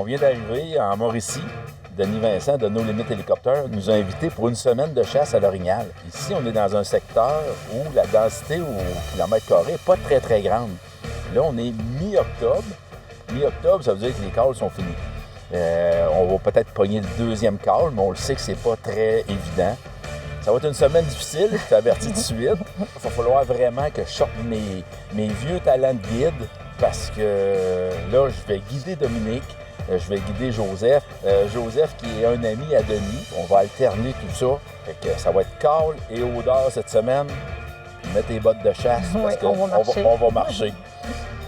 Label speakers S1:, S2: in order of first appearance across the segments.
S1: vient d'arriver en Mauricie. Denis Vincent de No Limit Hélicoptère nous a invités pour une semaine de chasse à l'orignal. Ici, on est dans un secteur où la densité au kilomètre carré n'est pas très, très grande. Là, on est mi-octobre. Mi-octobre, ça veut dire que les cales sont finis. On va peut-être pogner le deuxième call, mais on le sait que c'est pas très évident. Ça va être une semaine difficile, je t'avertis tout de suite. Il va falloir vraiment que je sorte mes vieux talents de guide parce que là, je vais guider Dominique. Je vais guider Joseph. Joseph, qui est un ami à Denis. On va alterner tout ça. Fait que ça va être call et odeur cette semaine. Mets tes bottes de chasse parce qu'on va marcher.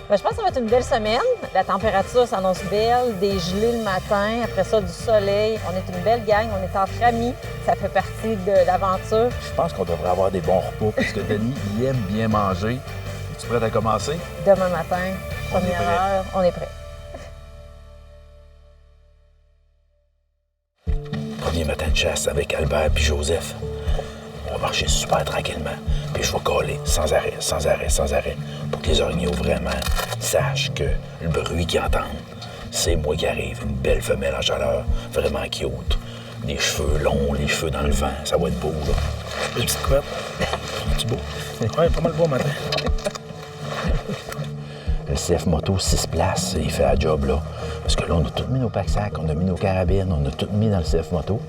S2: Ben, je pense que ça va être une belle semaine. La température s'annonce belle, des gelées le matin, après ça, du soleil. On est une belle gang, on est entre amis. Ça fait partie de l'aventure.
S1: Je pense qu'on devrait avoir des bons repas parce que Denis, il aime bien manger. Es-tu prête à commencer?
S2: Demain matin, première heure, on est prêt.
S1: Premier matin de chasse avec Albert puis Joseph. On va marcher super tranquillement. Puis je vais coller sans arrêt, sans arrêt, sans arrêt. Pour que les orignaux vraiment sachent que le bruit qu'ils entendent, c'est moi qui arrive. Une belle femelle en chaleur, vraiment cute. Des cheveux longs, les cheveux dans le vent, ça va être beau, là.
S3: Une petite couette. C'est beau? Ouais, pas mal beau matin.
S1: Le CF Moto 6 places, il fait la job, là. Parce que là, on a tout mis nos pack-sacs, on a mis nos carabines, on a tout mis dans le CF Moto.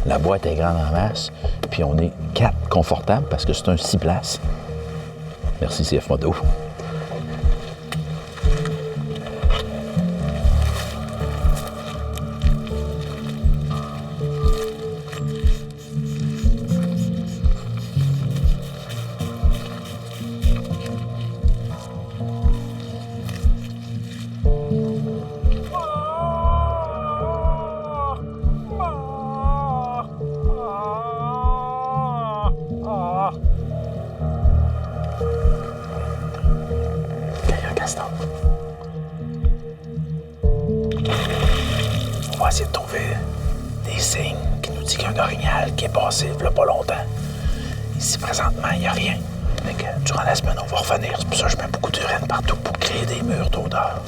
S1: La boîte est grande en masse, puis on est 4 confortables parce que c'est un 6 places. Merci, CF Moto. On va essayer de trouver des signes qui nous disent qu'il y a un orignal qui est passé il n'y a pas longtemps. Ici, présentement, il n'y a rien. Mais que durant la semaine, on va revenir. C'est pour ça que je mets beaucoup d'urine partout pour créer des murs d'odeur.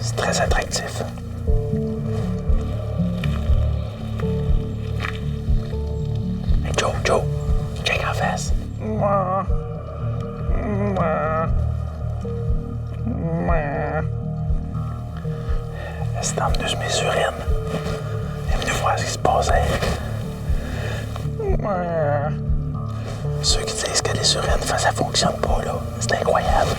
S1: C'est très attractif. Hey, Joe, check en face. C'est emmené sur mes urines. Elle est venue voir ce qui se passait. Ceux qui disent que les urines, ça fonctionne pas, là. C'est incroyable.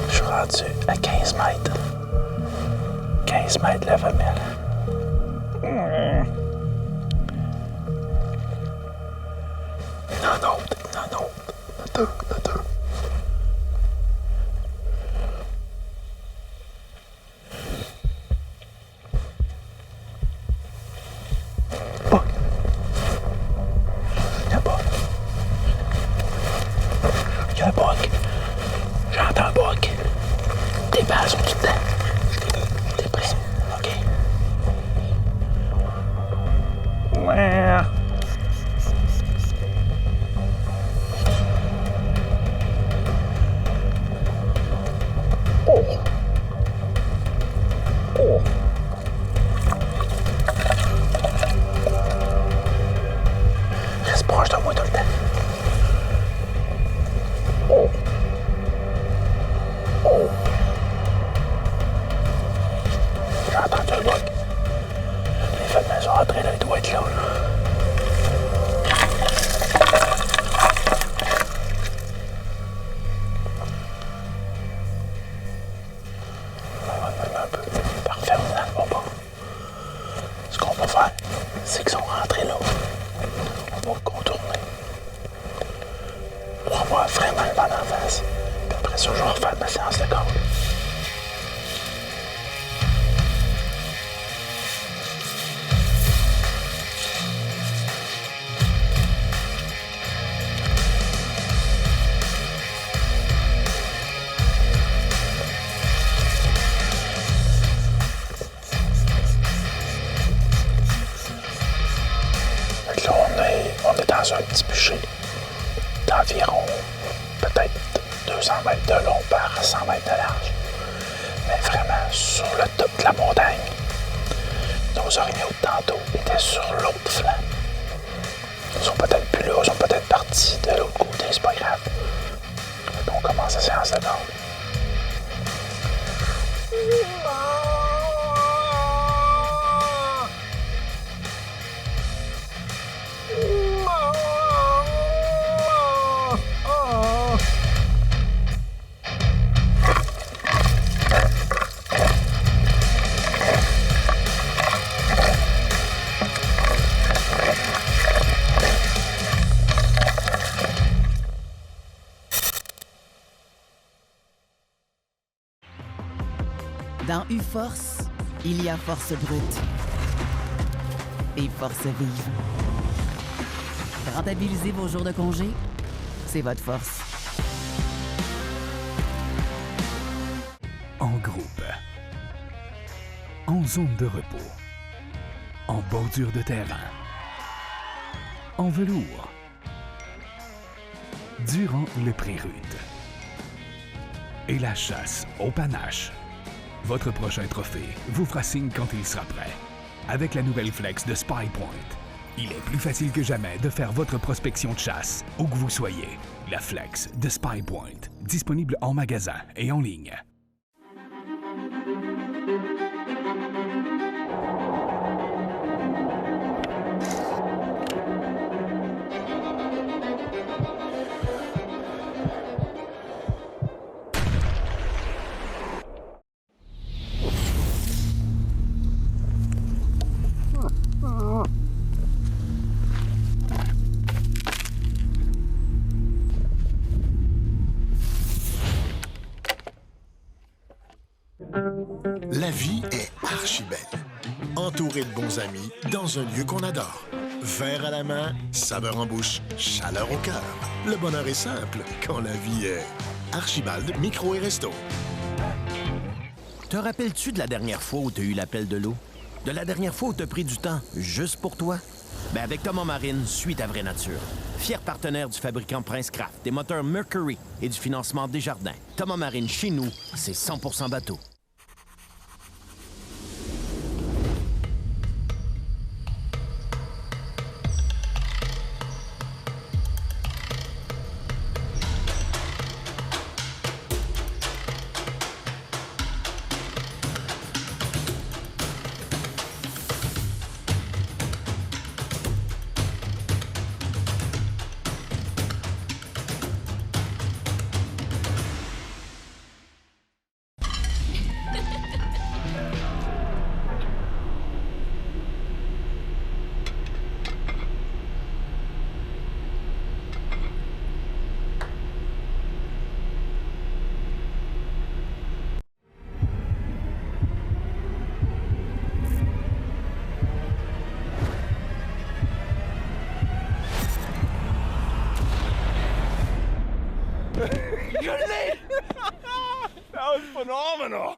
S1: Je suis rendu à 15 mètres. 15 mètres la femelle. Non, deux. Bug. Il y a un bug. J'entends un bug. Tes balles sont tout dedans. T'es prêt? OK. Ouais. Reste proche de moi tout le temps. J'ai entendu un bug. Les femelles sont rentrées là, il doit être là. Un peu. Parfait, on est dans le bon bord. Ce qu'on va faire, c'est qu'ils sont rentrés là. On va contourner pour avoir vraiment le vent en face. Puis après ça, je vais refaire ma séance de corps.
S3: bouchée d'environ peut-être 200 mètres de long par 100 mètres de large. Mais vraiment sur le top de la montagne. Nos orignaux de tantôt étaient sur l'autre flanc. Ils sont peut-être plus là, ils sont peut-être partis de l'autre côté, c'est pas grave. On commence la séance de garde.
S4: Dans U-Force, il y a force brute et force vive. Rentabilisez vos jours de congé, c'est votre force.
S5: En groupe, en zone de repos, en bordure de terrain, en velours, durant le pré-rude et la chasse au panache. Votre prochain trophée vous fera signe quand il sera prêt. Avec la nouvelle Flex de Spy Point, il est plus facile que jamais de faire votre prospection de chasse, où que vous soyez. La Flex de Spy Point, disponible en magasin et en ligne.
S6: La vie est archi-belle. Entourée de bons amis, dans un lieu qu'on adore. Verre à la main, saveur en bouche, chaleur au cœur. Le bonheur est simple quand la vie est Archibald Micro et Resto.
S7: Te rappelles-tu de la dernière fois où tu as eu l'appel de l'eau? De la dernière fois où tu as pris du temps juste pour toi? Ben avec Thomas Marine, suis ta vraie nature. Fier partenaire du fabricant Prince Craft, des moteurs Mercury et du financement Desjardins. Thomas Marine, chez nous, c'est 100% bateau.
S3: That was phenomenal!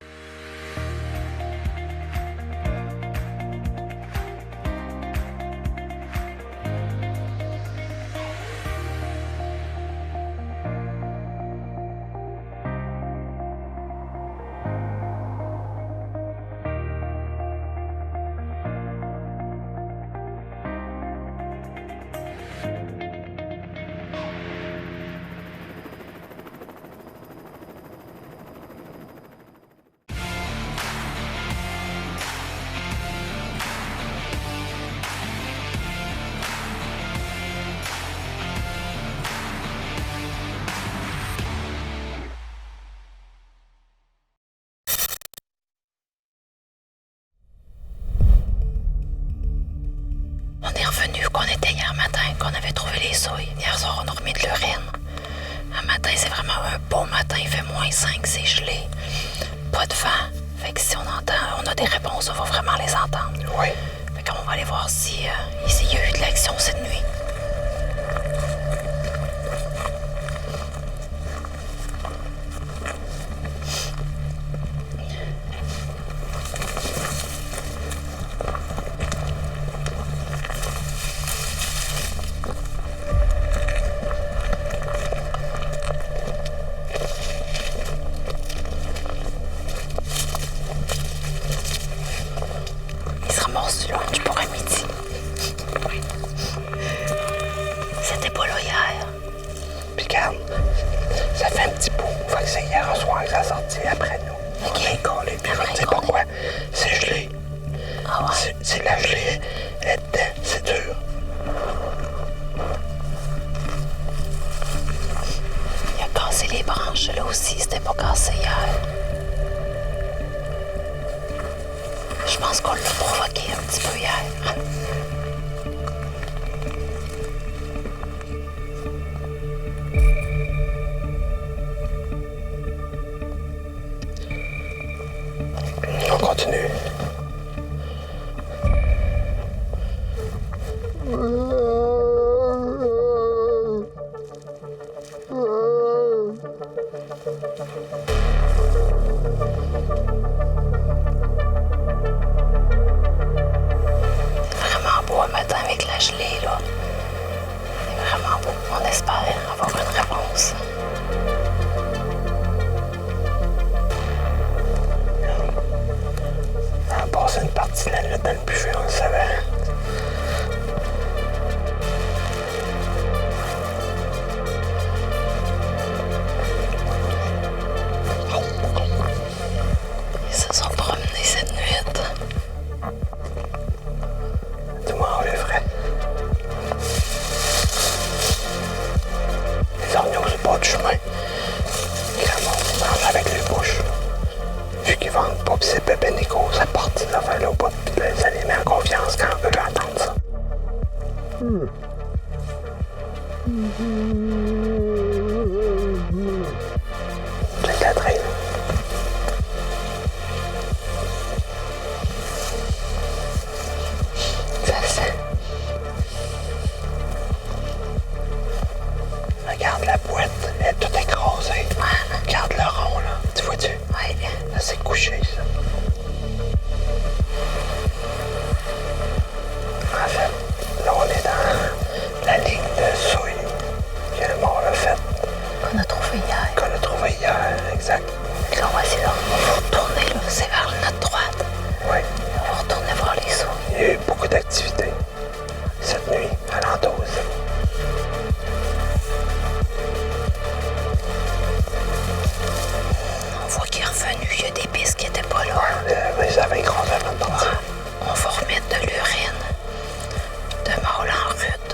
S8: Qu'on était hier matin, qu'on avait trouvé les souilles. Hier soir, on a remis de l'urine. Un matin, c'est vraiment un beau matin. Il fait -5, c'est gelé. Pas de vent. Fait que si on entend, on a des réponses, on va vraiment les entendre.
S3: Oui.
S8: Fait qu'on va aller voir si il y a eu de l'action cette nuit.
S3: hier soir, ça a sorti après nous. On est collés, puis je sais pas pourquoi. C'est gelé.
S8: Ah ouais?
S3: C'est la gelée. Elle est dedans, c'est dur.
S8: Il a cassé les branches, là aussi, c'était pas cassé hier. Je pense qu'on l'a provoqué un petit peu hier.
S3: On continue.
S8: Vraiment beau un matin avec la gelée, là. C'est vraiment beau. On espère avoir une réponse.
S3: On a passé une partie de la nuit dans le buffet, on le savait.
S8: Ils se sont promenés cette nuit.
S3: Dis-moi, on est frais. Les orgnaux sur le bord du chemin. Clairement, on mange avec les bouches. Vu qu'ils vendent pas, pis c'est Pépé Nico, ça porte ces affaires-là au bout, pis là, ça les met en confiance quand eux entendent ça. C'est de la traîne. Ça le sent. Regarde la boîte, elle est toute écrasée. Regarde le rond, là. Tu vois-tu?
S8: Ouais.
S3: Là, c'est couché, ça. En fait, là, on est dans la ligne de souille que le mort a faite,
S8: Qu'on a trouvé hier.
S3: qu'on a trouvé hier, exact.
S8: Là, on va essayer de retourner, là. C'est vers notre droite.
S3: Oui,
S8: On va retourner voir les sauts.
S3: il y a eu beaucoup d'activités cette nuit, alentour aussi.
S8: On voit qu'il est revenu. Il y a des pistes qui étaient pas là.
S3: Ils avaient écrasé avant de partir.
S8: On va remettre de l'urine de mâle en rude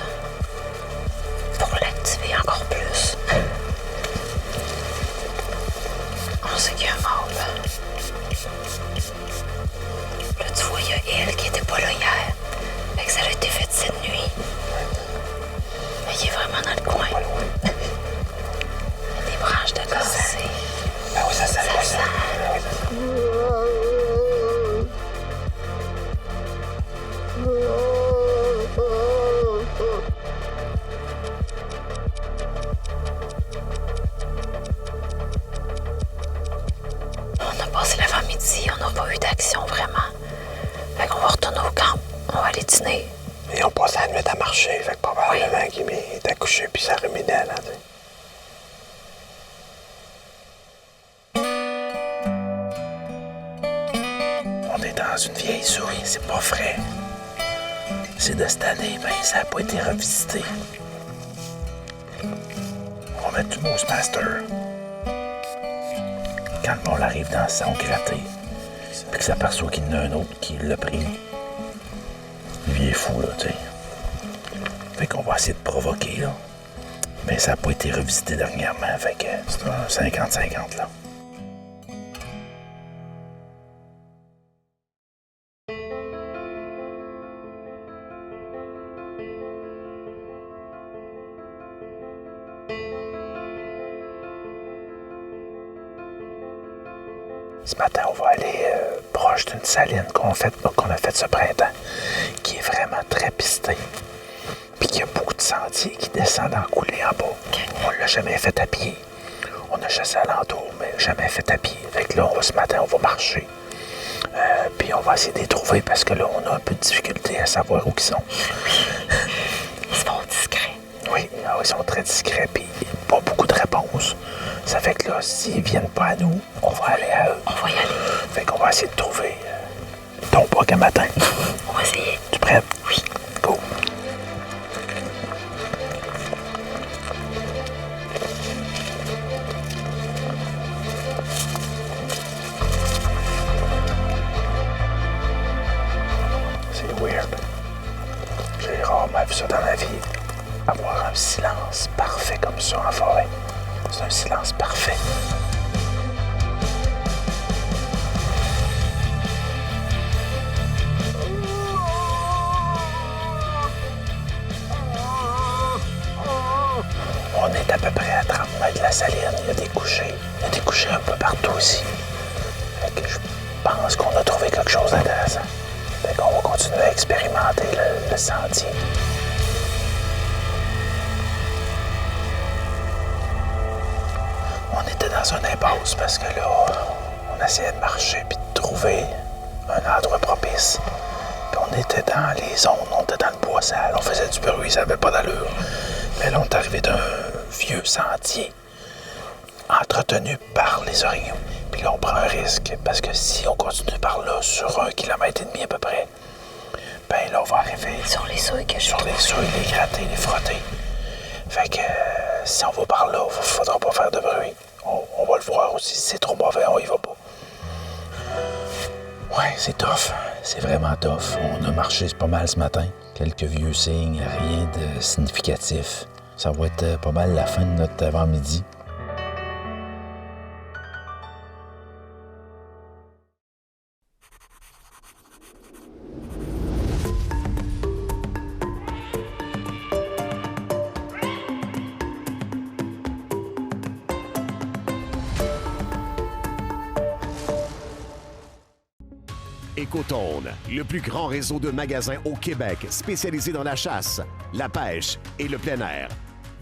S8: pour l'activer encore plus. On sait qu'il y a un mâle. Là, tu vois, il y a elle qui était pas là hier. Fait que ça a été fait cette nuit. Mais il est vraiment dans le coin. Il y a des branches de cassé.
S3: Ah oui, ça sent.
S8: Ça sent.
S3: Ah oui, ça sent.
S8: On a passé l'avant-midi, on n'a pas eu d'action vraiment. Fait qu'on va retourner au camp. On va aller dîner.
S3: Ils ont passé la nuit à marcher, fait que probablement qu'il est accouché puis ça ruminait, là, tu sais.
S1: On est dans une vieille souris, c'est pas frais. C'est de cette année, ben ça n'a pas été revisité. On va mettre du Moose Master. Quand le monde arrive dans son gratté, puis que s'aperçoit qu'il y en a un autre qui l'a pris, lui est fou, là, tu sais. Fait qu'on va essayer de provoquer, là. Mais ça n'a pas été revisité dernièrement, fait que c'est un 50-50, là.
S3: Ce matin, on va aller proche d'une saline qu'on a faite ce printemps, qui est vraiment très pistée. Puis qu'il y a beaucoup de sentiers qui descendent en coulée en bas. On l'a jamais fait à pied. On a chassé alentour, mais jamais fait à pied. Fait que là, ce matin, on va marcher. Puis on va essayer de les trouver parce que là, on a un peu de difficulté à savoir où ils sont.
S8: Ils sont discrets.
S3: Oui, ils sont très discrets, puis pas beaucoup de réponses. Ça fait que là, s'ils viennent pas à nous, on va aller à eux.
S8: On va y aller.
S3: Fait qu'on va essayer de trouver ton bug un matin.
S8: On va essayer.
S3: Tu es prête?
S8: Oui.
S3: Go! ça dans la vie. Avoir un silence parfait comme ça en forêt. C'est un silence parfait. On est à peu près à 30 mètres de la saline. Il y a des couchers. Il y a des couchers un peu partout aussi. Fait que je pense qu'on a trouvé quelque chose d'intéressant. Fait qu'on va continuer à expérimenter le sentier. On était dans un impasse parce que là, on essayait de marcher puis de trouver un endroit propice. Puis on était dans les zones, on était dans le bois sale, on faisait du bruit, ça avait pas d'allure. Mais là, on est arrivé d'un vieux sentier entretenu par les orignaux. Puis là, on prend un risque parce que si on continue par là sur 1,5 km à peu près, ben là, on va arriver
S8: Sur les souilles que j'ai
S3: sur les souilles, les gratter, les frotter. Fait que si on va par là, il faudra pas faire de bruit. On va le voir aussi. Si c'est trop mauvais, on y va pas. Ouais, c'est tough. C'est vraiment tough. On a marché pas mal ce matin. Quelques vieux signes, rien de significatif. Ça va être pas mal la fin de notre avant-midi.
S9: Écotone, le plus grand réseau de magasins au Québec spécialisé dans la chasse, la pêche et le plein air.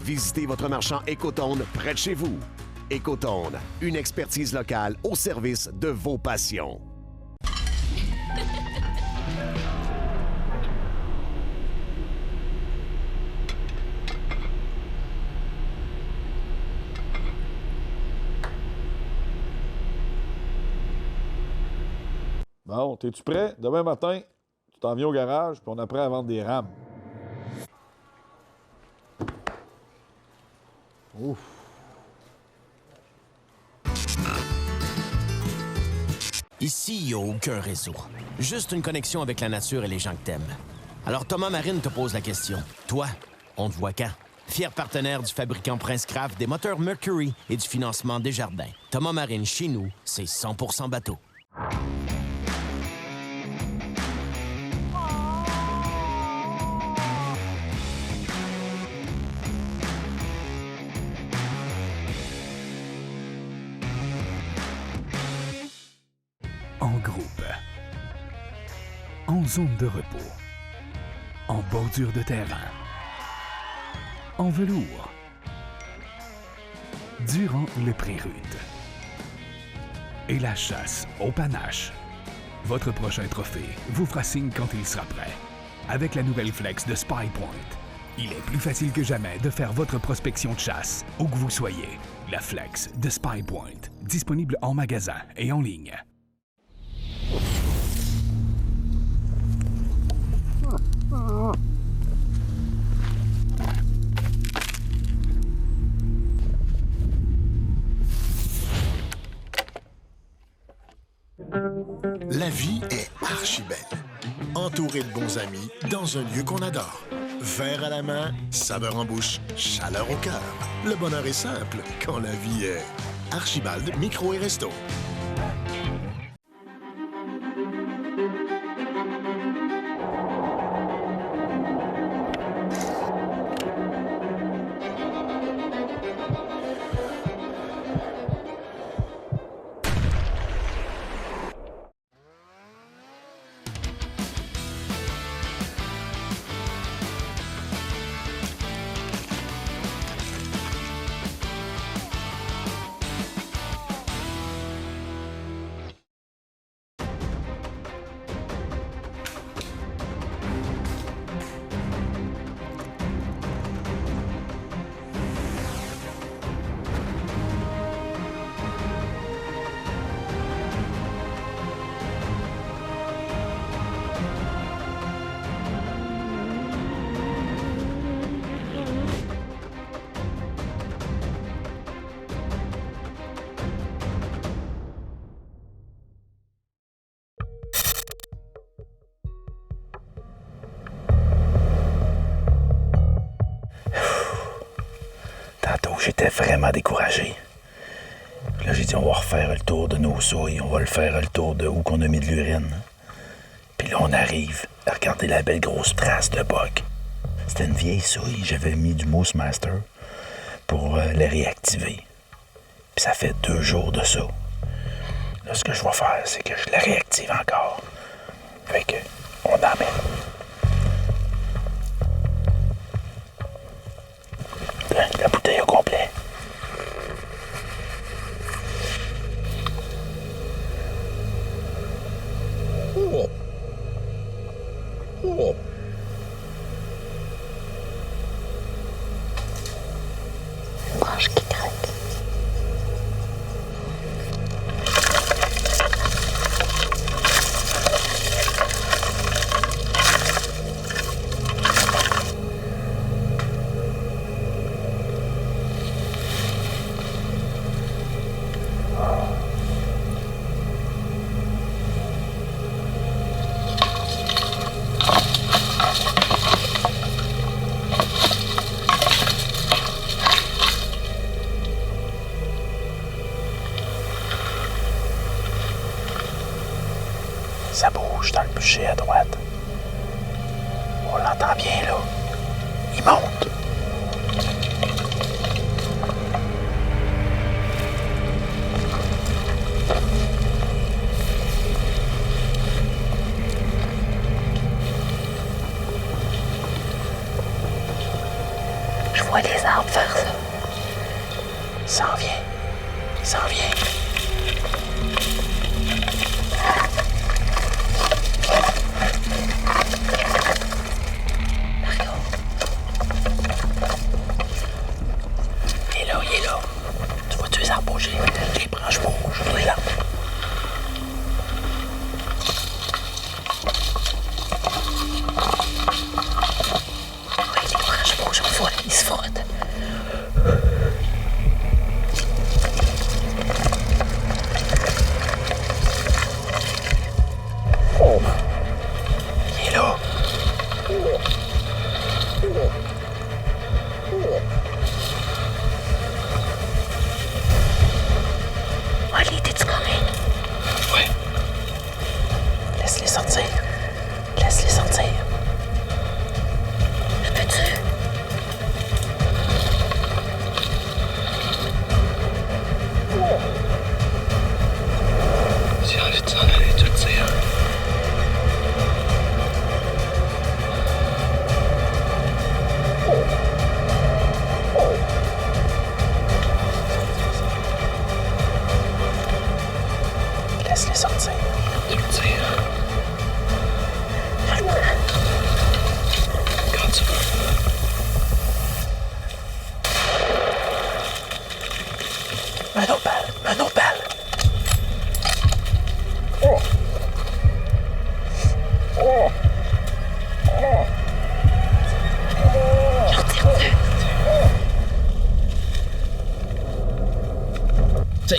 S9: Visitez votre marchand Écotone près de chez vous. Écotone, une expertise locale au service de vos passions.
S10: Bon, t'es-tu prêt? Demain matin, tu t'en viens au garage, puis on apprend à vendre des rames. Ouf!
S7: Ici, il n'y a aucun réseau. Juste une connexion avec la nature et les gens que t'aimes. Alors Thomas Marine te pose la question. Toi, on te voit quand? Fier partenaire du fabricant Princecraft, des moteurs Mercury et du financement Desjardins. Thomas Marine, chez nous, c'est 100% bateau.
S5: En groupe, en zone de repos, en bordure de terrain, en velours, durant le pré-rude et la chasse au panache. Votre prochain trophée vous fera signe quand il sera prêt. Avec la nouvelle Flex de SpyPoint, il est plus facile que jamais de faire votre prospection de chasse, où que vous soyez. La Flex de SpyPoint, disponible en magasin et en ligne.
S6: La vie est archi-belle. Entourée de bons amis, dans un lieu qu'on adore. Verre à la main, saveur en bouche, chaleur au cœur. Le bonheur est simple quand la vie est Archibald Micro et Resto.
S3: j'étais vraiment découragé. Puis là, j'ai dit, on va refaire le tour de nos souilles, on va le faire le tour de où qu'on a mis de l'urine. Puis là, on arrive à regarder la belle grosse trace de boc. C'était une vieille souille, j'avais mis du Moose Master pour les réactiver. Puis ça fait 2 jours de ça. Là, ce que je vais faire, c'est que je la réactive encore. Fait que, on en met. La bouteille au complet. Oh. Oh.
S8: Branche qui craque.
S3: Ça bouge dans le bûcher à droite. On l'entend bien, là. Il monte.
S8: Je vois les arbres faire ça.
S3: Il s'en vient. Il s'en vient. Il est là. Tu vois-tu les arbres bouger? Les branches bougent. Il est là.
S8: Oui, les branches bougent, on voit, ils se frottent.
S3: Il est là.
S8: Oli, t'es-tu correct?
S3: Ouais. Laisse-les sortir. Laisse-les sortir.
S8: Je peux-tu?
S3: J'ai envie de s'en aller, tu le sais. Laisse-les sortir. Tu le sais. Quand tu veux. Un autre balle. Un autre balle. Oh. Oh. Oh.
S8: J'en tire deux.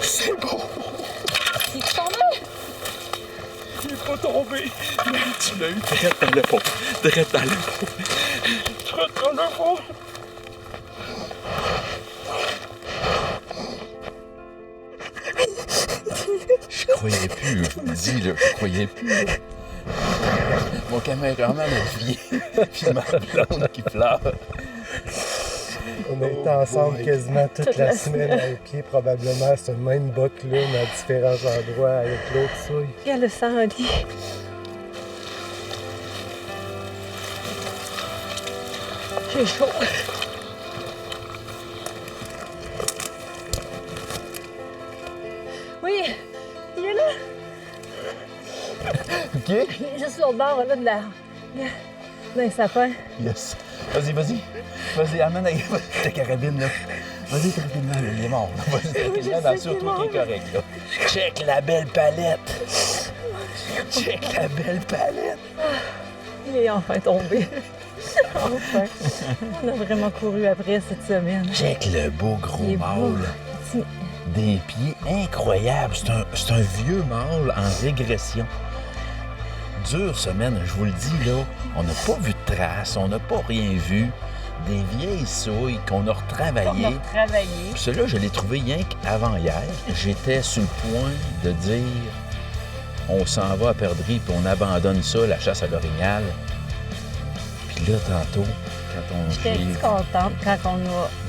S3: C'est beau.
S2: Il est tombé?
S3: Il est pas tombé. Mais tu l'as eu direct dans le fond. Direct dans le fond. Direct dans le fond. Je croyais plus, je vous le dis, là, je croyais plus. Mon caméraman a vie, puis ma blonde qui pleure.
S11: On a été ensemble quasiment toute la semaine à pied, probablement à ce même boc-là, mais à différents endroits avec l'autre souille.
S2: Regarde le sang, Oli. J'ai chaud. Oui, il est là.
S3: OK?
S2: Il est juste sur le bord, là, de la... Dans les sapins.
S3: Yes. Vas-y, vas-y. Vas-y, amène avec ta carabine, là. Vas-y, tranquillement, là, il est mort. Vas-y, tranquillement, dans sûr, tout est correct, là. Check la belle palette. Check la belle palette.
S2: Il est enfin tombé. Enfin. On a vraiment couru après cette semaine.
S3: Check le beau gros
S2: Il est beau.
S3: mâle. Des pieds incroyables. C'est un vieux mâle en régression. Dure semaine, je vous le dis, là. On n'a pas vu de traces, on n'a pas rien vu.
S1: des vieilles souilles qu'on a retravaillées. Puis ceux-là, je l'ai trouvé rien qu'avant hier. J'étais sur le point de dire on s'en va à perdrix puis on abandonne ça, la chasse à l'orignal. Puis là, tantôt, quand on...
S2: J'étais contente quand on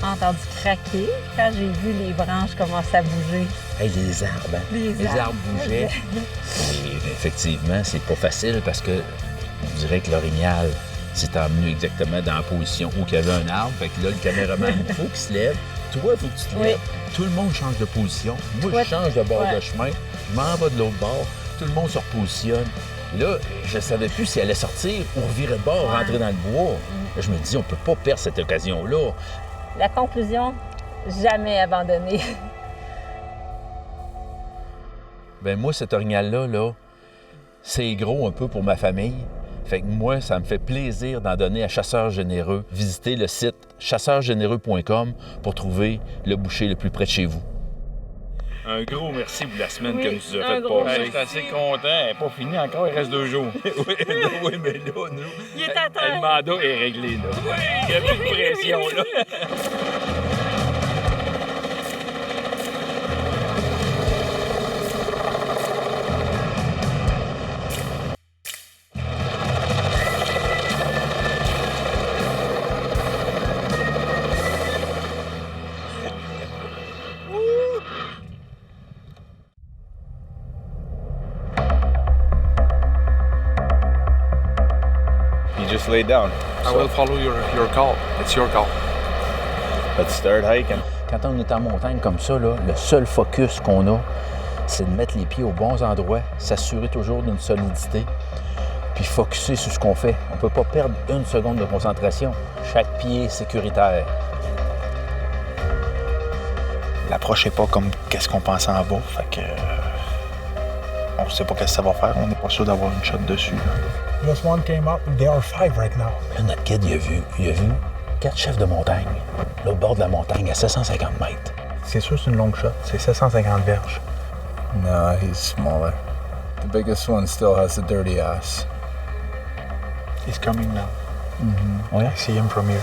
S2: a entendu craquer, quand j'ai vu les branches commencer à bouger.
S1: Hey, les arbres, hein? Les arbres bougeaient. Et effectivement, c'est pas facile parce que on dirait que l'orignal s'est emmené exactement dans la position où il y avait un arbre. Fait que là, le caméraman, il faut qu'il se lève. Toi, il faut que tu te lèves. Tout le monde change de position. Moi, je change de bord de chemin. Je m'en vais de l'autre bord. Tout le monde se repositionne. Là, je ne savais plus si elle allait sortir ou revirer de bord, rentrer dans le bois. Là, je me dis, on ne peut pas perdre cette occasion-là.
S2: La conclusion, jamais abandonner.
S1: Ben moi, cet orignal-là, là, c'est gros un peu pour ma famille. Fait que moi, ça me fait plaisir d'en donner à Chasseurs Généreux. Visitez le site chasseurgénéreux.com pour trouver le boucher le plus près de chez vous. Un gros merci pour la semaine que nous a fait passer.
S12: Je suis assez content. Elle n'est pas finie encore, il reste 2 jours.
S1: oui, mais là, nous...
S2: Il est à terre.
S12: Le mandat est réglé, là. Oui! Il n'y a plus de pression, là.
S3: Just lay down.
S12: I will follow your call. It's your call.
S3: Let's start hiking.
S1: Quand on est en montagne comme ça, là, le seul focus qu'on a, c'est de mettre les pieds aux bons endroits, s'assurer toujours d'une solidité, puis focusser sur ce qu'on fait. On ne peut pas perdre une seconde de concentration. Chaque pied est sécuritaire.
S13: L'approche n'est pas comme qu'est-ce qu'on pensait en bas, fait que on sait pas qu'est-ce que ça va faire, on n'est pas sûr d'avoir une shot dessus.
S14: Just one came up, they are 5 right now.
S1: Là, notre guide, il a vu 4 chefs de montagne, là, au bord de la montagne, à 750 mètres.
S13: C'est sûr c'est une longue shot, c'est 750 verges.
S3: No, he's smaller. The biggest one still has a dirty ass.
S13: He's coming now.
S1: Ouais.
S13: I see him from here.